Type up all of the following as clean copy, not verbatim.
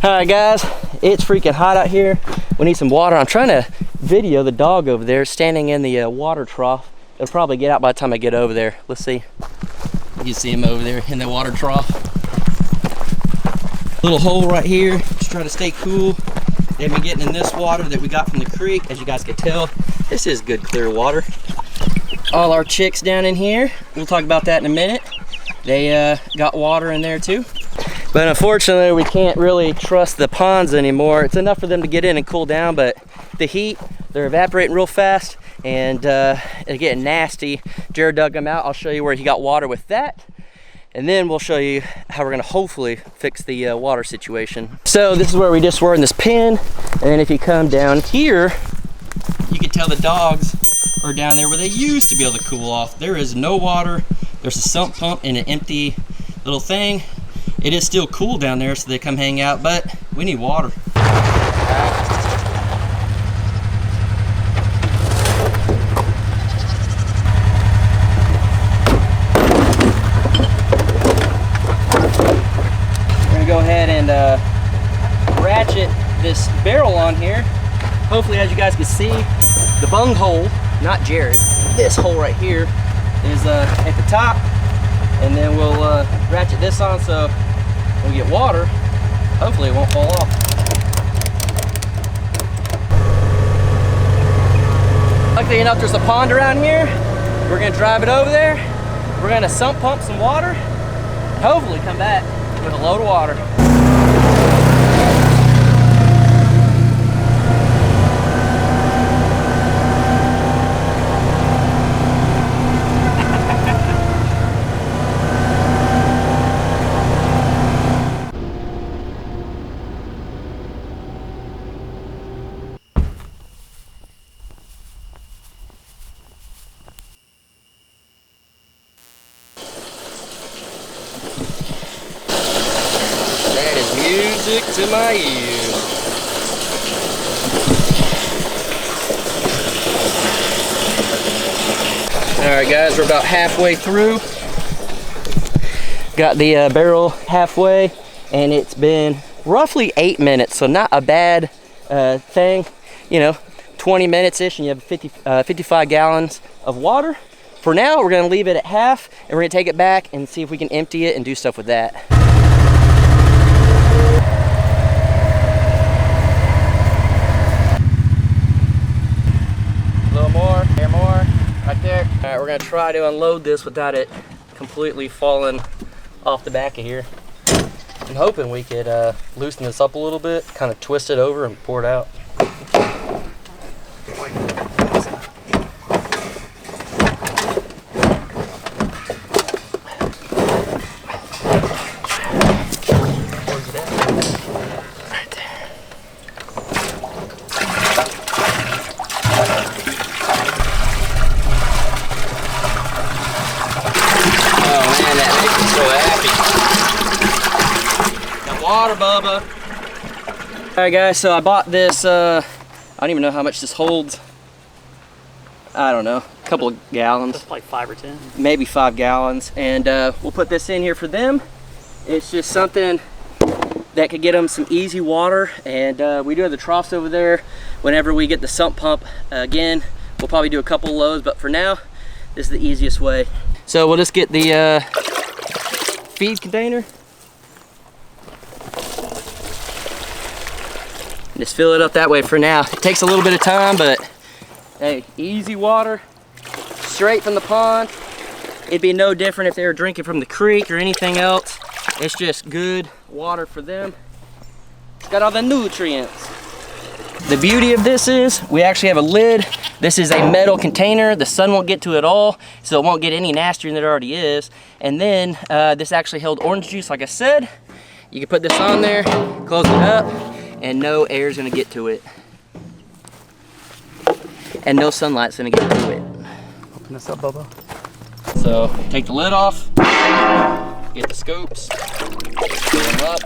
Alright guys, it's freaking hot out here. We need some water. I'm trying to video the dog over there standing in the water trough. It'll probably get out by the time I get over there. Let's see. You can see him over there in the water trough. Little hole right here. Just try to stay cool. They've been getting in this water that we got from the creek. As you guys can tell, this is good clear water. All our chicks down in here, we'll talk about that in a minute. They got water in there too. But unfortunately, we can't really trust the ponds anymore. It's enough for them to get in and cool down, but the heat, they're evaporating real fast and they're getting nasty. Jared dug them out. I'll show you where he got water with that. And then we'll show you how we're gonna hopefully fix the water situation. So this is where we just were in this pen. And then if you come down here, you can tell the dogs are down there where they used to be able to cool off. There is no water. There's a sump pump and an empty little thing. It is still cool down there, so they come hang out, but we need water. We're gonna go ahead and ratchet this barrel on here. Hopefully, as you guys can see, the bung hole, not Jared, this hole right here is at the top. And then we'll ratchet this on so when we get water, hopefully it won't fall off. Luckily enough, there's a pond around here. We're gonna drive it over there. We're gonna sump pump some water and hopefully come back with a load of water. Music to my ears. Alright guys, we're about halfway through. Got the barrel halfway, and it's been roughly 8 minutes, so not a bad thing. You know, 20 minutes-ish, and you have 55 gallons of water. For now, we're going to leave it at half, and we're going to take it back and see if we can empty it and do stuff with that. Right there. All right, we're gonna try to unload this without it completely falling off the back of here. I'm hoping we could loosen this up a little bit, kind of twist it over and pour it out. Water, Bubba. Alright guys, so I bought this, I don't even know how much this holds. I don't know, a couple of gallons. That's like 5 or 10. Maybe 5 gallons. And we'll put this in here for them. It's just something that could get them some easy water. And we do have the troughs over there. Whenever we get the sump pump again, we'll probably do a couple loads, but for now, this is the easiest way. So we'll just get the feed container. Just fill it up that way for now. It takes a little bit of time, but hey, easy water, straight from the pond. It'd be no different if they were drinking from the creek or anything else. It's just good water for them. It's got all the nutrients. The beauty of this is we actually have a lid. This is a metal container. The sun won't get to it at all, so it won't get any nastier than it already is. And then this actually held orange juice, like I said. You can put this on there, close it up, and no air is gonna get to it. And no sunlight's gonna get to it. Open this up, Bubba. So take the lid off, get the scoops, fill them up.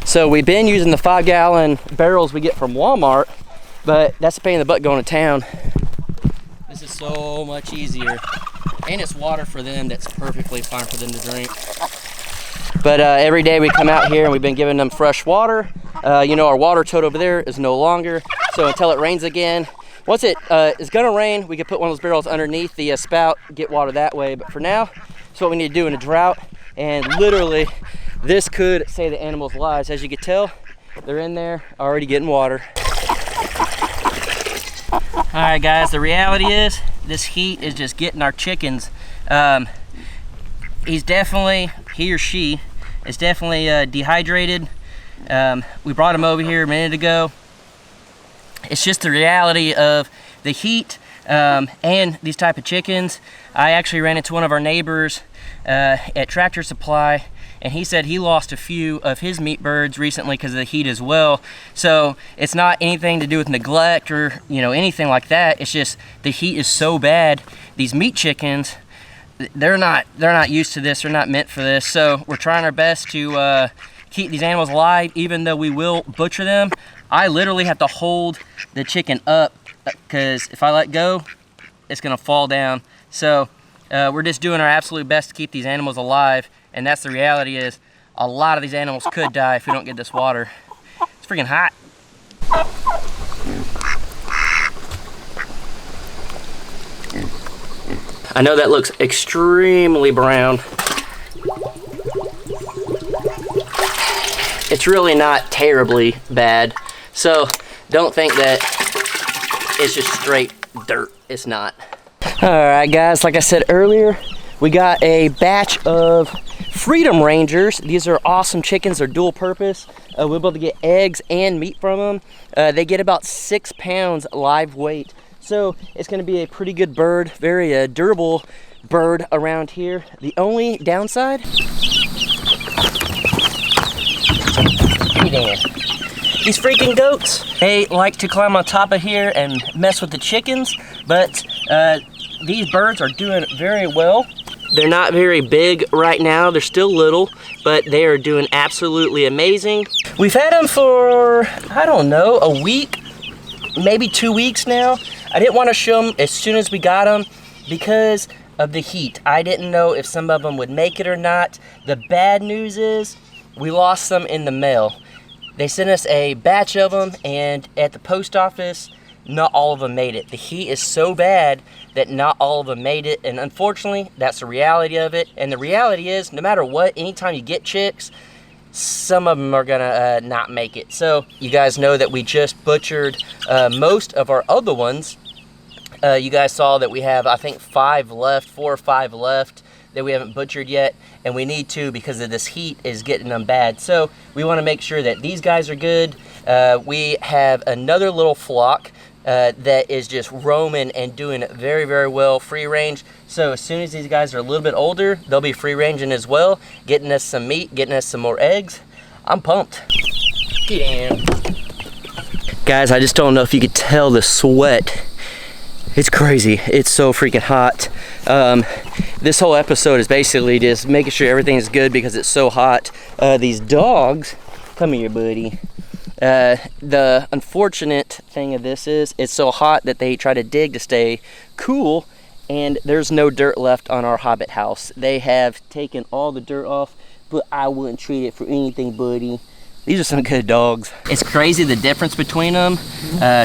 So we've been using the 5-gallon barrels we get from Walmart, but that's a pain in the butt going to town. This is so much easier. And it's water for them that's perfectly fine for them to drink. But every day we come out here and we've been giving them fresh water. You know, our water tote over there is no longer, so until it rains again. Once it is gonna rain, we can put one of those barrels underneath the spout, get water that way. But for now, it's what we need to do in a drought. And literally, this could save the animals' lives. As you can tell, they're in there already getting water. All right, guys, the reality is this heat is just getting our chickens. He or she is definitely dehydrated. We brought him over here a minute ago. It's just the reality of the heat and these type of chickens. I actually ran into one of our neighbors at Tractor Supply, and he said he lost a few of his meat birds recently because of the heat as well. So it's not anything to do with neglect or anything like that. It's just the heat is so bad. These meat chickens, they're not used to this. They're not meant for this. So we're trying our best to keep these animals alive, even though we will butcher them. I literally have to hold the chicken up because if I let go, it's gonna fall down. So we're just doing our absolute best to keep these animals alive, and that's the reality is a lot of these animals could die if we don't get this water. It's freaking hot. I know that looks extremely brown. It's really not terribly bad. So don't think that it's just straight dirt. It's not. All right, guys, like I said earlier, we got a batch of Freedom Rangers. These are awesome chickens. They're dual purpose. We'll be able to get eggs and meat from them. They get about 6 pounds live weight. So it's gonna be a pretty good bird, very durable bird around here. The only downside, these freaking goats, they like to climb on top of here and mess with the chickens, but these birds are doing very well. They're not very big right now. They're still little, but they are doing absolutely amazing. We've had them for, I don't know, a week, maybe 2 weeks now. I didn't want to show them as soon as we got them because of the heat. I didn't know if some of them would make it or not. The bad news is we lost some in the mail. They sent us a batch of them, and at the post office, not all of them made it. The heat is so bad that not all of them made it, and unfortunately, that's the reality of it. And the reality is, no matter what, anytime you get chicks, some of them are gonna not make it. So you guys know that we just butchered most of our other ones. You guys saw that we have, I think, 4 or 5 left that we haven't butchered yet, and we need to because of this heat is getting them bad. So we want to make sure that these guys are good. We have another little flock that is just roaming and doing very, very well, free range. So as soon as these guys are a little bit older, they'll be free ranging as well, getting us some meat, getting us some more eggs. I'm pumped. Get in. Guys, I just don't know if you could tell the sweat. It's crazy. It's so freaking hot. This whole episode is basically just making sure everything's good because it's so hot. These dogs, come here, buddy. The unfortunate thing of this is it's so hot that they try to dig to stay cool, and there's no dirt left on our hobbit house. They have taken all the dirt off, but I wouldn't treat it for anything, buddy. These are some good dogs. It's crazy the difference between them.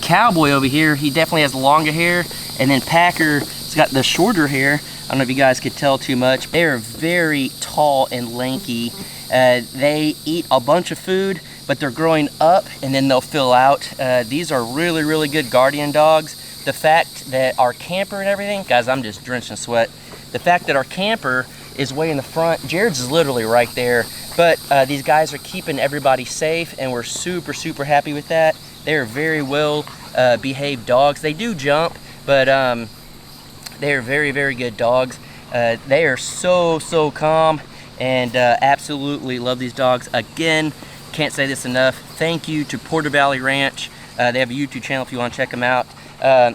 Cowboy over here, he definitely has longer hair, and then Packer's got the shorter hair. I don't know if you guys could tell too much. They are very tall and lanky. They eat a bunch of food, but they're growing up and then they'll fill out. These are really, really good guardian dogs. The fact that our camper and everything, guys, I'm just drenched in sweat. The fact that our camper is way in the front, Jared's is literally right there, but these guys are keeping everybody safe, and we're super, super happy with that. They're very well behaved dogs. They do jump, but they are very, very good dogs. They are so, so calm, and absolutely love these dogs. Again, can't say this enough. Thank you to Porter Valley Ranch. They have a YouTube channel if you want to check them out.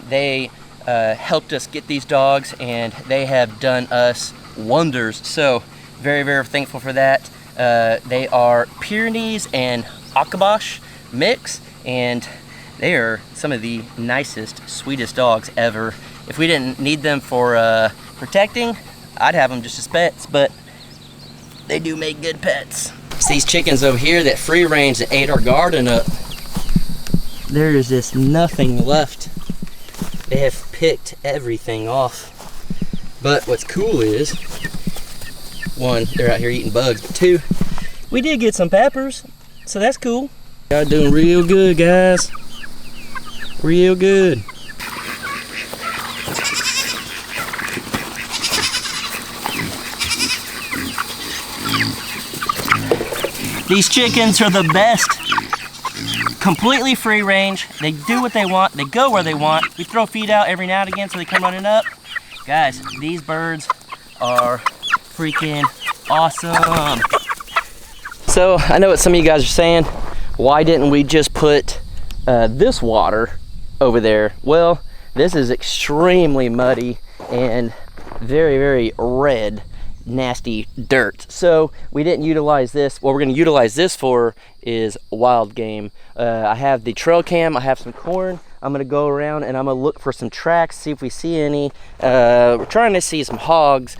They helped us get these dogs, and they have done us wonders. So very, very thankful for that. They are Pyrenees and Akabosh mix, and they are some of the nicest, sweetest dogs ever. If we didn't need them for protecting, I'd have them just as pets, but they do make good pets. It's these chickens over here that free range that ate our garden up. There is just nothing left. They have picked everything off. But what's cool is, one, they're out here eating bugs, but two, we did get some peppers, so that's cool. Y'all doing real good, guys. Real good. These chickens are the best. Completely free range. They do what they want. They go where they want. We throw feed out every now and again so they come running up. Guys, these birds are freaking awesome. So I know what some of you guys are saying. Why didn't we just put this water over there? Well, this is extremely muddy and very, very red, nasty dirt. So we didn't utilize this. What we're going to utilize this for is wild game. I have the trail cam. I have some corn. I'm going to go around and I'm going to look for some tracks, see if we see any. We're trying to see some hogs.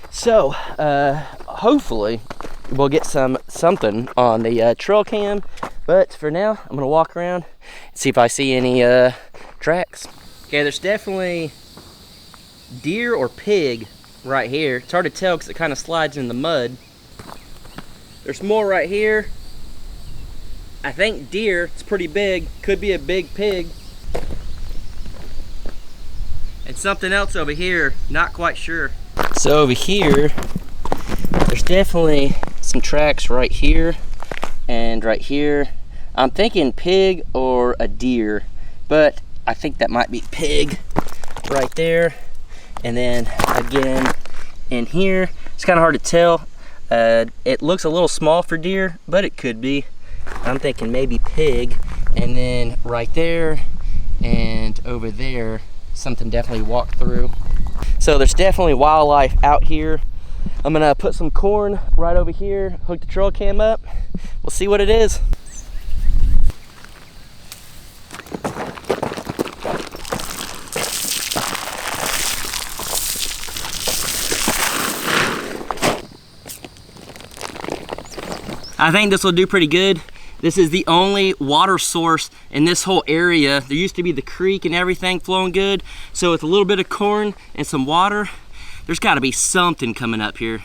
So hopefully we'll get something on the trail cam. But for now, I'm going to walk around and see if I see any tracks. Okay, there's definitely deer or pig right here. It's hard to tell because it kind of slides in the mud. There's more right here. I think deer. It's pretty big. Could be a big pig. And something else over here. Not quite sure. So over here, there's definitely some tracks right here and right here. I'm thinking pig or a deer, but I think that might be pig right there. And then again in here, it's kind of hard to tell. It looks a little small for deer, but it could be. I'm thinking maybe pig. And then right there and over there, something definitely walked through. So there's definitely wildlife out here. I'm gonna put some corn right over here, hook the trail cam up. We'll see what it is. I think this will do pretty good. This is the only water source in this whole area. There used to be the creek and everything flowing good. So with a little bit of corn and some water, there's gotta be something coming up here.